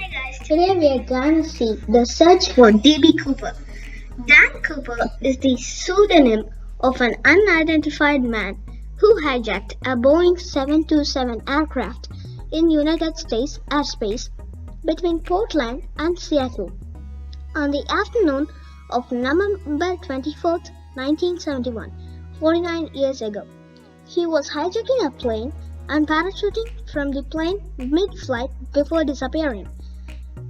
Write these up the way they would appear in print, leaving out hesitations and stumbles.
Hey guys, today we are going to see the search for D.B. Cooper. Dan Cooper is the pseudonym of an unidentified man who hijacked a Boeing 727 aircraft in United States airspace between Portland and Seattle on the afternoon of November 24, 1971, 49 years ago. He was hijacking a plane and parachuting from the plane mid-flight before disappearing.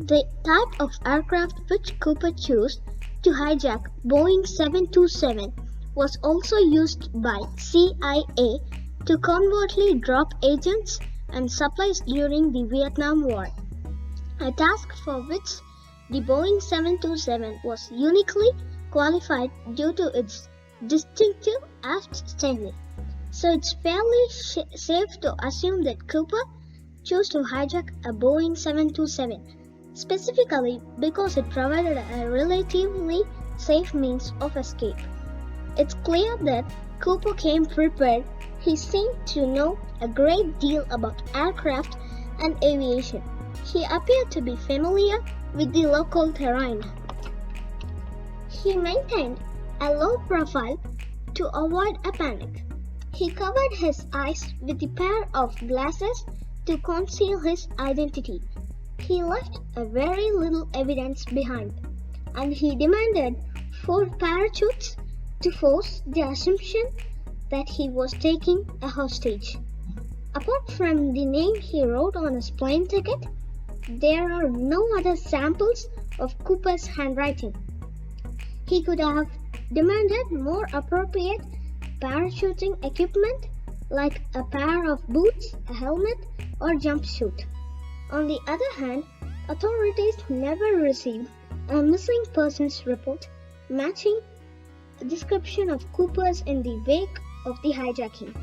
The type of aircraft which Cooper chose to hijack, Boeing 727, was also used by CIA to covertly drop agents and supplies during the Vietnam War, a task for which the Boeing 727 was uniquely qualified due to its distinctive aft styling. So it's fairly safe to assume that Cooper chose to hijack a Boeing 727 specifically because it provided a relatively safe means of escape. It's clear that Cooper came prepared. He seemed to know a great deal about aircraft and aviation. He appeared to be familiar with the local terrain. He maintained a low profile to avoid a panic. He covered his eyes with a pair of glasses to conceal his identity. He left a very little evidence behind, and he demanded 4 parachutes to force the assumption that he was taking a hostage. Apart from the name he wrote on his plane ticket, there are no other samples of Cooper's handwriting. He could have demanded more appropriate parachuting equipment like a pair of boots, a helmet, or jumpsuit. On the other hand, authorities never received a missing persons report matching the description of Cooper's in the wake of the hijacking.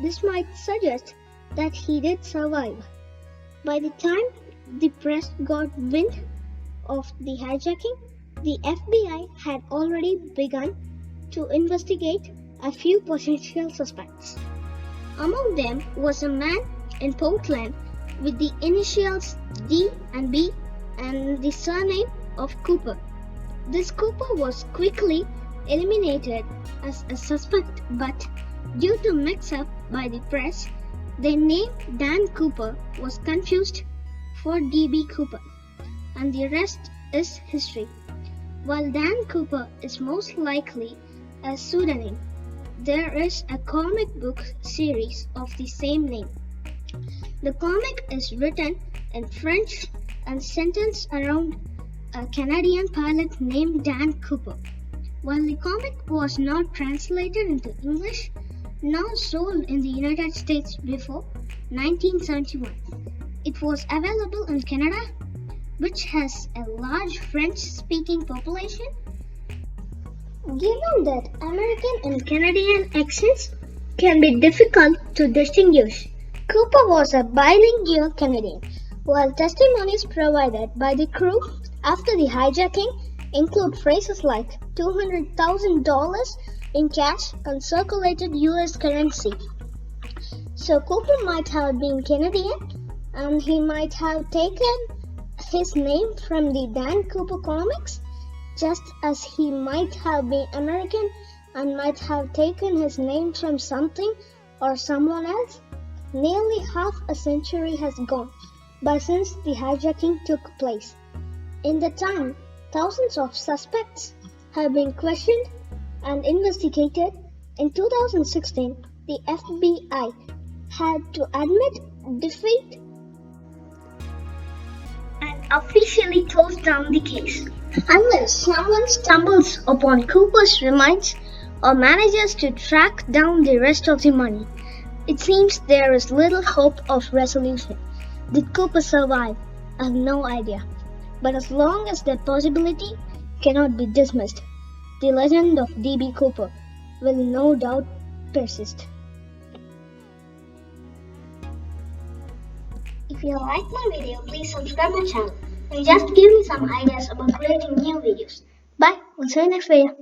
This might suggest that he did survive. By the time the press got wind of the hijacking, the FBI had already begun to investigate a few potential suspects. Among them was a man in Portland with the initials D and B and the surname of Cooper. This Cooper was quickly eliminated as a suspect, but due to mix-up by the press, the name Dan Cooper was confused for D.B. Cooper, and the rest is history. While Dan Cooper is most likely a pseudonym, there is a comic book series of the same name. The comic is written in French and centers around a Canadian pilot named Dan Cooper. While the comic was not translated into English nor sold in the United States before 1971, it was available in Canada, which has a large French-speaking population. Given that American and Canadian accents can be difficult to distinguish, Cooper was a bilingual Canadian, while testimonies provided by the crew after the hijacking include phrases like $200,000 in cash and circulated US currency. So Cooper might have been Canadian, and he might have taken his name from the Dan Cooper comics, just as he might have been American and might have taken his name from something or someone else. Nearly half a century has gone by since the hijacking took place. In the time, thousands of suspects have been questioned and investigated. In 2016, the FBI had to admit defeat and officially close down the case. Unless someone stumbles upon Cooper's remains or manages to track down the rest of the money, it seems there is little hope of resolution. Did Cooper survive? I have no idea. But as long as that possibility cannot be dismissed, the legend of D.B. Cooper will no doubt persist. If you like my video, please subscribe my channel and just give me some ideas about creating new videos. Bye, we'll see you next video.